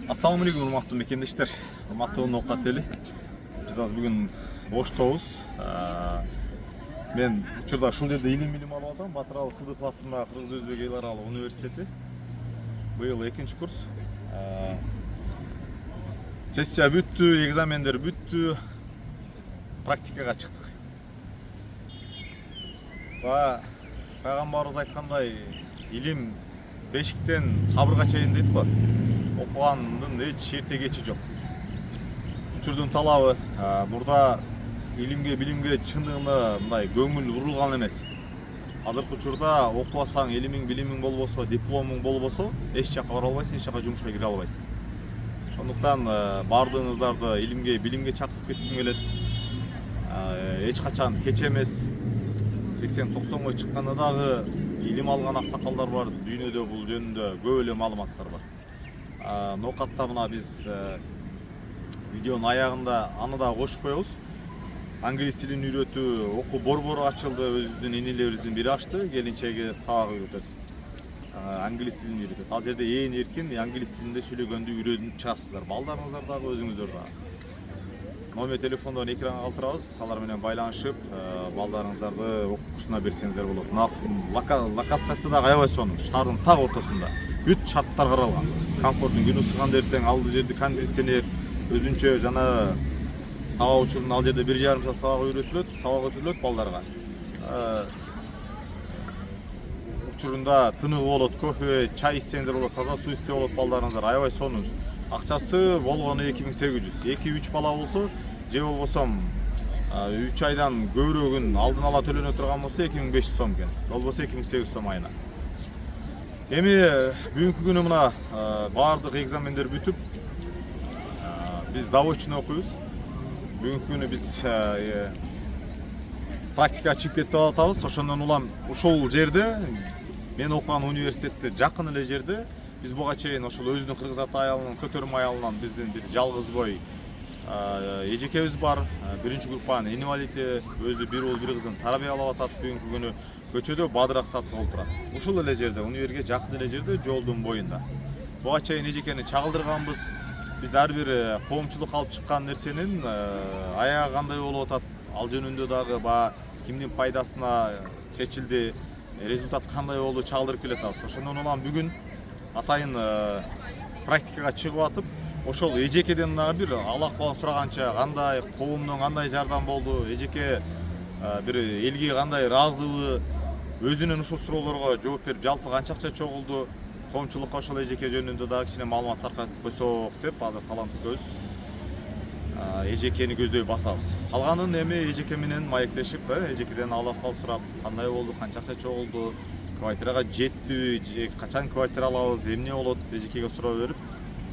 Assalamu alaikum урматтуу мекендештер, урматтуу ноқат эли. Биз азыр бүгүн Оштобуз. Мен учурда ушул жерде илим алып атам. Батыралы Сыдыков атындагы Кыргыз-Өзбек эл аралык университети. Быйыл 2-курс. Сессия бүттү, экзамендер бүттү. Практикага чыктык. Пайгамбарыбыз айткандай, илим бешиктен кабырга чейин дейт го. Окугандын эч эрте кечи жок. Учурдун талабы мурда илимге, билимге чындыгында мындай көңүл бурулган эмес. Азыркы учурда окубасаң, илимиң, билимиң болбосо, дипломуң болбосо, эч жака бара албайсың, эч жака жумушка кире албайсың. Ошондуктан баардыгыңыздарды илимге, билимге чакырып кетким келет. Эч качан кеч эмес. 80-90го чыкканда дагы илим алган аксакалдар бар. Дүйнөдө бул жөнүндө көп эле маалыматтар бар. Ноқатта мына биз видеонун аягында аны да кошуп коебуз. Англис тилин үйрөтүү окуу борбору ачылды. Өзүбүздүн энелерибиздин бири ачты, келинчеги сабак үйрөтөт. Англис тилин үйрөтөт. Ал жерде ээн эркин англис тилинде сүйлөгөндү үйрөнүп чыгасыздар. Балдарыңыздар дагы, өзүңүздөр дагы. Номер телефондон экранга калтырабыз. Алар менен байланышып, балдарыңыздарды окуушуна берсеңиздер болот. Локациясы да аябай сонун. Шаардын так ортосунда. Бүт шарттар каралган. Комфорттун күнү ысыган эртең ал жерде кондиционер, өзүнчө жана сабак учурунда ал жерде 1,5 саат сабак өтүлөт балдарга. Учурунда тыныгы болот, кофе, чай ичсеңиздер болот, таза суу ичсе болот балдарыңыздар. Аябай сонун. Акчасы болгону 2800. 2-3 бала болсо, же болбосом 3 айдан көбүрөөгүн алдын ала төлөнө турган болсо 2500 сом экен. Болбосо 2800 сом айына. Эми бүгүнкү күнү мына баардык экзамендер бүтүп, биз заочно окуйбуз. Бүгүнкү күнү биз практикага чыгып кетип атабыз. Ошондон улам ушул жерде, мен окуган университетте жакын эле жерде, биз буга чейин ошол өзүнүн кыргыз ата аялынын көтөрмө аялынан биздин бир жалгыз бой эжекебиз бар. Биринчи группанын инвалиди, өзү бир уул бир кызын тарбия алып атат. Бүгүнкү күнү көчөдө бадырак сатып алып турат. Ушул эле жерде, универге жакын эле жерде, жолдун боюнда. Буга чейин эжекени чагылдырганбыз. Биз ар бир коомчулук алып чыккан нерсенин аягы кандай болуп атат, ал жөнүндө дагы кимдин пайдасына чечилди, результат кандай болду чагылдырып келатабыз. Ошондон улам бүгүн атайын практикага чыгып атып, ошол эжекеден дагы бир ал-акыбалын сураганча, кандай коомдон кандай жардам болду, эжеке бир элге кандай ыраазыбы, өзүнүн ушул суроолорго жооп берип, жалпы канча акча чогулду, коомчулукка ошол эжеке жөнүндө дагы кичине маалымат таркатып койсок деп азыр талант экөөбүз эжекени көздөй басабыз. Калганын эми эжеке менен маектешип, эжекеден ал-акыбал сурап, кандай болду, канча акча чогулду, квартирага жеттиби, же качан квартира алабыз, эмне болот, эжекеге суроо берип,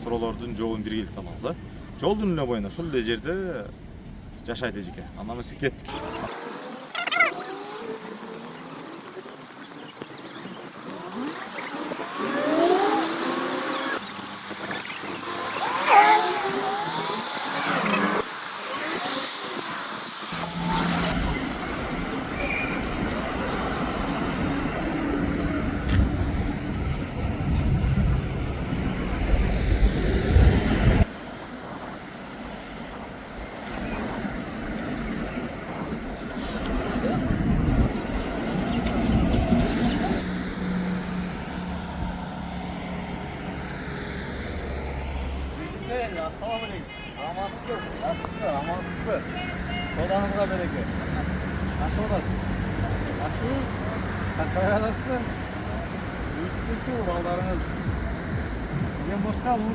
суроолордун жообун биргеликте алабыз. Жолдун эле боюнда ушул эле жерде жашайт эжеке. Андан эмес кеттик. Assalamu alaikum. Amансызбы? Жакшысызбы? Амансызбы? Содаңызга береке. Кантип атасыз? Жакшыбы? Канча аядасызбы? Үйүнчү балдарыңыз. Сизден башка бул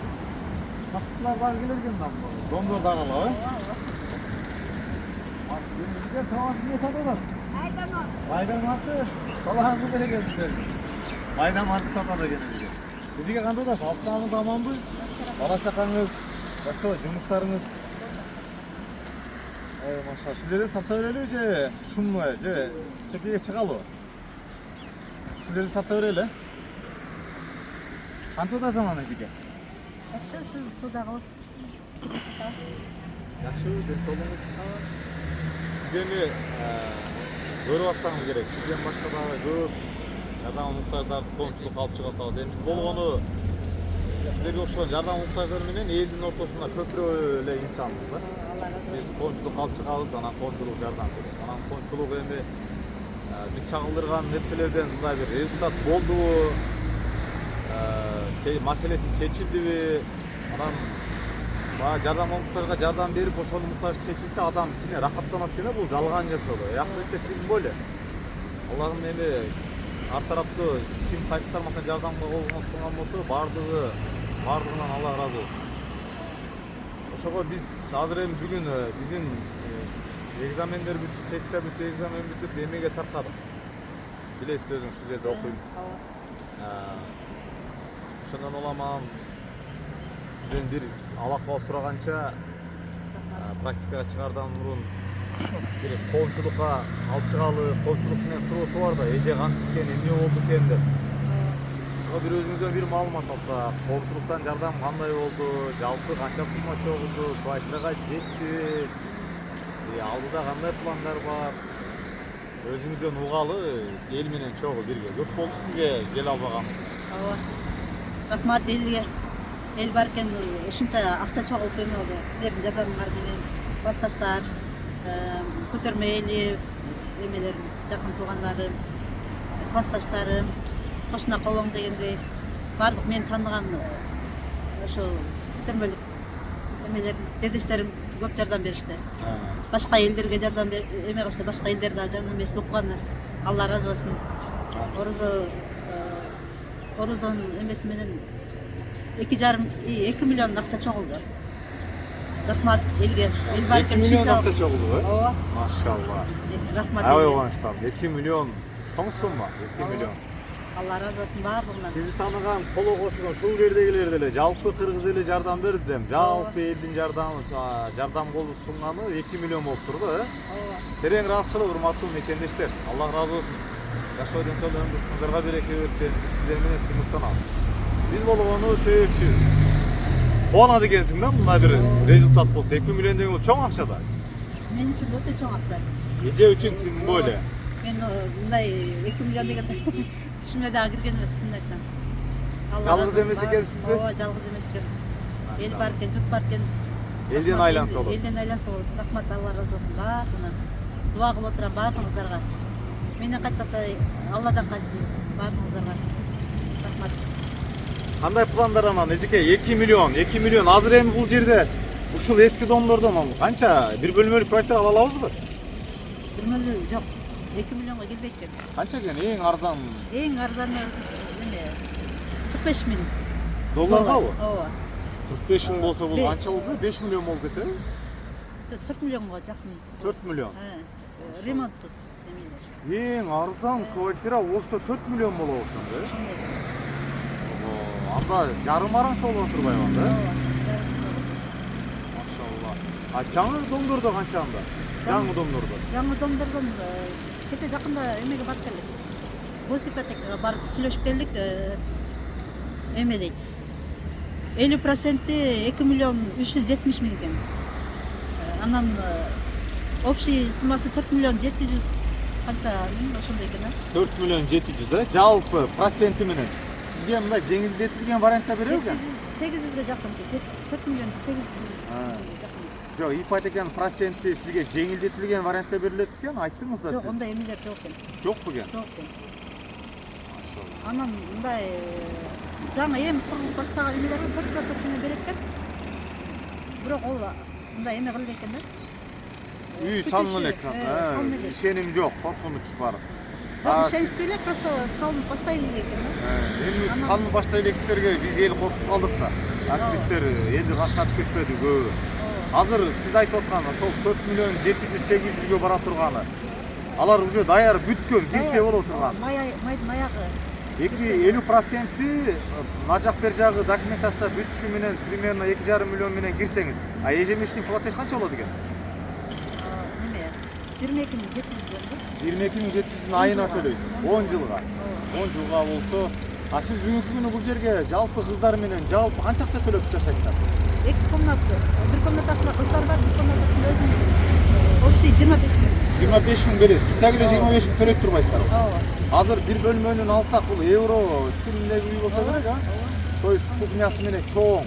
сатчылар дагы келер экен да. Домдор дагы алабы? Бизге сабак эмне сатып атасыз? Майдан аты. Содаңызга береке сиздер. Майдан аты сатат экен бизге. Бизге кантип атасыз? Алсаңыз аманбы? Бала чакаңыз, жакшы жумуштарыңыз. Маша, сиз жерден тарта берели же шумно же чекеге чыгалыбы? Сиз жерден тарта берели. Кантип атасың аны эжеке? Жакшы, сиз суудагы. Жакшы, ден соолугуңуз. Биз эми көрүп атсаңыз керек. Сизден башка дагы көп жардам муктаждарды коомчулукка алып чыгып атабыз. Эми биз болгону Сиздерге окшогон жардам муктаждар менен элдин ортосунда көпүрө эле инсанбыздар. Биз коомчулук алып чыгабыз, анан коомчулук жардам берет. Анан коомчулук эми биз чагылдырган нерселерден мындай бир результат болдубу, маселеси чечилдиби, анан баягы жардам муктажга жардам берип ошонун муктажы чечилсе адам кичине рахаттанат экен да, бул жалган жашоо. Акыретте тим боле. Аллахым эми ар тараптуу ким кайсы тармактан жардамга кол сунган болсо бардыгынан Аллах ыраазы болсун. Ошого биз азыр эми бүгүн биздин экзамендер бүттү, сессия бүттү, экзамен бүтүп эмеге таркадык. Билесиз өзүң ушул жерде окуйм. Ошондон улам сизден бир алакыбал сураганча практикага чыгардан мурун бир коомчулукка алып чыгалы, коомчулук менен суроосу бар да, эже кантип экен, эмне болду экен деп. Ошого бир өзүңүздөн бир маалымат алсак, коомчулуктан жардам кандай болду, жалпы канча сумма чогулду, квартирага жеттиби, алдыда кандай пландар бар? Өзүңүздөн угалы, эл менен чогуу бирге. Көп болду сизге келе албаганыңыз. Ооба. Рахмат элге. Эл бар экен, ушунча акча чогулуп эме болду. Сиздердин жардамыңар менен классташтар, көтөрмө эли, эмелер, жакын туугандарым, классташтарым, кошуна колоң дегендей баардык мени тааныган ошо көтөрмөлүк эмелер, жердештерим көп жардам беришти. Башка элдерге жардам эме кылышты, башка элдер да жардам берип уккан. Алла ыраазы болсун. Орозонун эмеси менен 2,5 миллион акча чогулду. Рахмат элге. Эл бар 2 миллион акча чогулду, э? Ооба. Машалла. Рахмат. Аябай кубанычтамын. 2 миллион чоң сумма, 2 миллион. Алла ыраазы болсун баардыгынан. Сизди тааныган коло кошулган ушул жердегилер деле жалпы кыргыз эли жардам берди дем. Жалпы элдин жардам колу сунганы 2 миллион болуп турду, э? Ооба. Терең ыраазычылык, урматтуу мекендештер. Аллах ыраазы болсун. Жашоо денсаулык өмүр сиңдерге береке берсин. Биз сиздер менен сыймыктанабыз. Биз болгону себепчибиз. Кубанат экенсиң да, мындай бир результат болсо 2 миллион деген бул чоң акча да. Мен үчүн өтө чоң акча. Эже үчүн тим боле. Мен мындай 2 миллион деген түшүмө дагы кирген эмес, чынын айтсам. Жалгыз эмес экенсизби? Ооба, жалгыз эмес экен. Эл бар экен, журт бар экен. Элден айланса болот. Элден айланса болот. Рахмат, Алла ыраазы болсун баардыгынан. Дуа кылып отурам баардыгыңыздарга. Менден кайтпаса Алладан кайтсын баардыгыңыздарга. Рахмат. Кандай пландар анан эжеке 2 миллион азыр эми бул жерде ушул эски домдордон канча бир бөлмөлүк квартира ала алабызбы? Бөлмөлүү жок. 2 миллионго келбейт экен. Канча экен эң арзан Эң арзаны эме 45 миң долларгабы? Ооба. 45 миң болсо бул канча болду? 5 миллион болуп кетеби? 4 миллионго жакын. 4 миллион. Ремонтсуз эмелер. Эң арзан квартира Ошто 4 миллион болуп ошондо, э? Анда жарым аранча болуп турбайбы анда, э? Машалла. А жаңы домдордо канча анда? Жаңы домдордо. Жаңы домдордон кете жакында эмеге барып келдик. Госипотекага барып сүйлөшүп келдик. Эме дейт. 50% 2 миллион 370 миң экен. Анан общий суммасы 4 миллион 700 канча миң ошондой экен, а? 4 миллион 700, э? Жалпы проценти менен. Сизге мындай жеңилдетилген вариантта берет экен? 800ге жакын. 4 миллион 800 миң жакын. Жок, ипотеканын проценти сизге жеңилдетилген вариантта берилет экен, айттыңыз да Жок, сиз. ондай эмелер жок экен. Жокпу экен? Жок экен. Машалла. Анан мындай жаңы эми курулуп баштаган эмелер 4% берет экен. Бирок ол мындай эме кылды экен да. Үй салынып элек. Ишеним жок, коркунуч бар. Ишенич эле просто салынып баштайлы экен да. Эми салынып баштай электерге биз эл коркуп калдык да. Активисттер элди какшатып кетпеди көбү. Азыр сиз айтып аткан ошол 4 миллион 700-800гө бара турганы. Алар уже даяр бүткөн, кирсе боло турган. Майдын аягы. 50% нажак бер жагы документация бүтүшү менен примерно 2,5 миллион менен кирсеңиз, а ежемесячный платеж канча болот экен? Неме? 22.700 22.700 айына төлөйсүз. 10 жылга. 10 жылга болсо, а сиз бүгүнкү күнү бул жерге жалпы кыздар менен жалпы канча акча төлөп жашайсыздар? 2 комната, бир комнатасында кыздар бар, бир комнатасында өзүм общий 25 миң. 25 миң бересиз. Тагыда 25 миң төлөп турбайсыздар. Ооба. Азыр бир бөлмөнүн алсак бул евро стилиндеги үй болсо керек, а? То есть кухнясы менен чоң.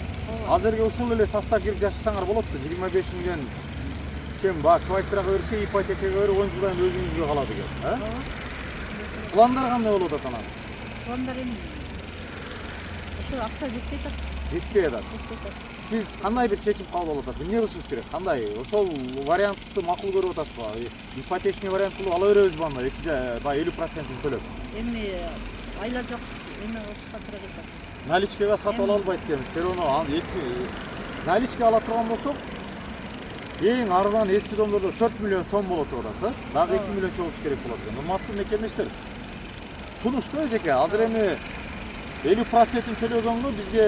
Ал жерге ушул эле состав кирип жашасаңар болот да. 25 миллион чем квартирага берсе, ипотекага берип 10 жылдан өзүңүзгө калат экен. Пландар кандай болуп атат анан? Пландар эми ошо акча жетпей атат. Жетпей атат. Сиз кандай бир чечим кабыл алып атасыз? Эмне кылышыбыз керек? Кандай? Ошол вариантты макул көрүп атасызбы? Ипотечный вариант кылып ала беребизби анда? 50%-ын төлөп. Эми айла жок. Эми ошо тура кетет. Наличкага сатып ала албайт экенбиз. Все равно наличка ала турган болсок, эң арзан эски домдордо 4 миллион сом болот деп атасыз. Дагы 2 миллион чогулуш керек болот экен. Урматтуу мекендештер. Сунуштуу эжеке, азыр эми 50%-ын төлөгөнгө бизге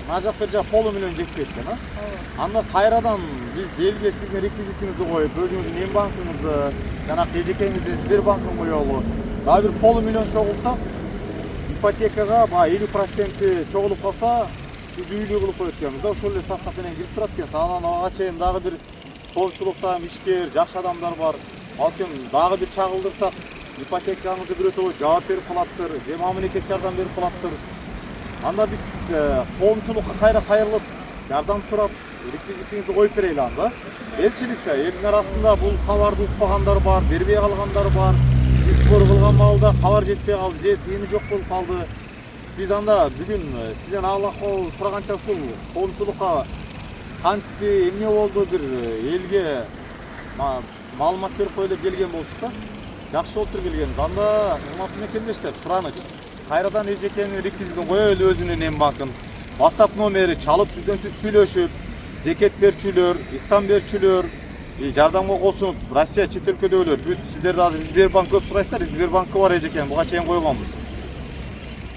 мына жак бер жак полумиллион жетпейт экен, а? Анда кайрадан биз элге сиздин реквизитиңизди коюп, өзүңүздүн эм банкыңызды, жанагы эжекеңиздин Сбербанкын коелу. Дагы бир полумиллион чогулсак, ипотекага 50% чогулуп калса, сизди үйлүү кылып коет экенбиз да. Ошол эле состав менен кирип турат экенсиз. Анан ага чейин дагы бир коомчулукта ишкер, жакшы адамдар бар. Балким дагы бир чагылдырсак, ипотекаңызды бирөөтө жооп берип калаттыр, же мамлекет жардам берип калаттыр. Анда биз коомчулукка кайра кайрылып, жардам сурап, реквизитиңизди коюп берели анда. Элчиликте элдин арасында бул кабарды укпагандар бар, бербей калгандар бар. Биз сбор кылган маалда кабар жетпей калды, же тыйыны жок болуп калды. Биз анда бүгүн сизден ахуал сураганча ушул коомчулукка кантти эмне болду бир элге маалымат берип кой деп келген болчук да. Жакшы болуптур келгенбиз. Анда урматтуу мекендештер, сураныч. Кайрадан эжекенин реквизитин коелу өзүнүн эм банкын. WhatsApp номери чалып түздөн-түз сүйлөшүп, зекет берчүлөр, ихсан берчүлөр, жардамга кошулуп, Россия чет өлкөдөгүлөр бүт сиздерди азыр Сбербанк көп сурайсыздар, Сбербанкы бар эжекен, буга чейин койгонбуз.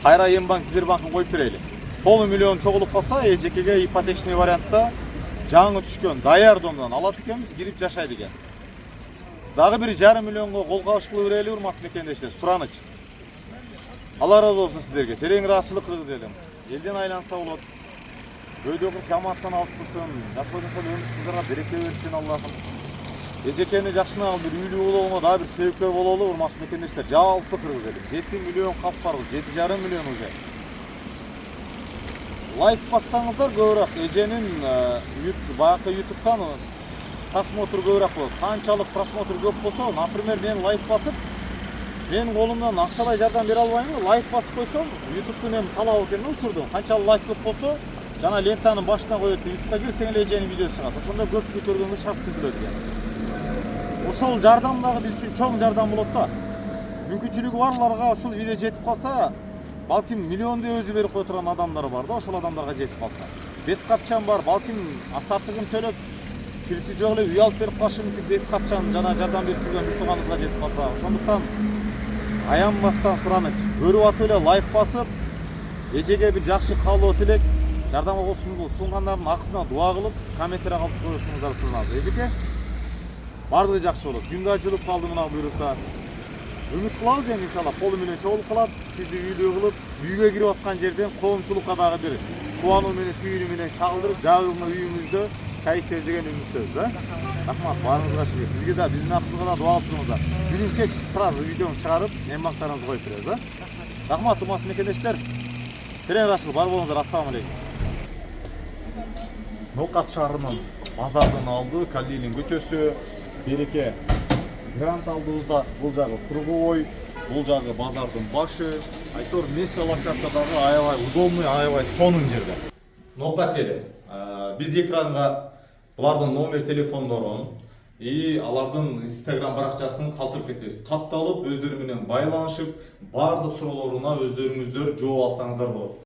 Кайра эм банк Сбербанкын коюп берели. Полумиллион чогулуп калса, эжекеге ипотечный вариантта жаңы түшкөн даяр домдон алат экенбиз, кирип жашайт экен. Дагы 1,5 миллионго кол кабыш кылып берели, урматтуу мекендештер, сураныч. Алла разы болсун сиздерге. Терең ыраазычылык кыргыз элим. Элден айланса болот. Өйдө кыз жамааттан алыс кылсын, жашоодон соң өмүр сиздерге береке берсин Аллахым. Эжекени жакшына бир үйлүү болууга дагы бир себепкер бололу, урматтуу мекендештер. Жалпы кыргыз элим 7 миллион кап барбыз, 7,5 миллион уже. Лайк бассаңыздар көбүрөөк эженин баягы YouTube'дан просмотр көбүрөөк болот. Канчалык просмотр көп болсо, например, мен лайк басып, мен колумдан акчалай жардам бере албайм, лайк басып койсом, YouTube'дун эми талабы экен учурду. Канчалык лайк көп болсо, жана лентанын башынан коет, YouTube'га кирсең эле эженин видеосу чыгат. Ошондо көпчүлүк көргөнгө шарт түзүлөт экен. Ошол жардам дагы биз үчүн чоң жардам болот да. Мүмкүнчүлүгү барларга ушул видео жетип калса, балким миллионду өзү берип кое турган адамдар бар да, ошол адамдарга жетип калса. Бет капчан бар, балким астартыгын төлөп, кирити жок эле үй алып берип калышы мүмкүн, бет капчан жана жардам берип жүргөн тууганыңызга жетип калса. Ошондуктан аянбастан сураныч, көрүп атып эле лайк басып, эжеге бир жакшы каалоо тилек, жардамга сунгандардын акысына дуа кылып, комментарий калып коюшуңуздарды сурунабыз. Эжеке, бардыгы жакшы болот. Күндө ачылып калды мына буюрса. Үмүт кылабыз эми иншалла полумиллион чогулуп калат, сизди үйлүү кылып, үйгө кирип аткан жерден коомчулукка дагы бир кубануу менен, сүйүүнү менен чагылдырып, жабыгына үйүңүздө чай ичер деген үмүттөбүз, Рахмат, баарыңызга шүгүр. Бизге да, биздин акыбызга да дуа кылып туруңуздар. Бүгүн кеч сразу видеону чыгарып, эм банктарыңызды коюп беребиз, Рахмат, урматтуу мекендештер. Терең ырашыл бар болуңуздар. Ассаламу алейкум. Ноокат шаарынын базардын алды, Калилин көчөсү, Береке грант алдыбызда. Бул жагы Круговой, бул жагы базардын башы. Айтор место локация дагы аябай удобный, аябай сонун жерде. Ноокат эли. Биз экранга булардын номер телефондорун алардын Instagram баракчасын калтырып кетебиз. Катталып өздөрү менен байланышып, баардык суроолоруна өздөрүңүздөр жооп алсаңыздар болот.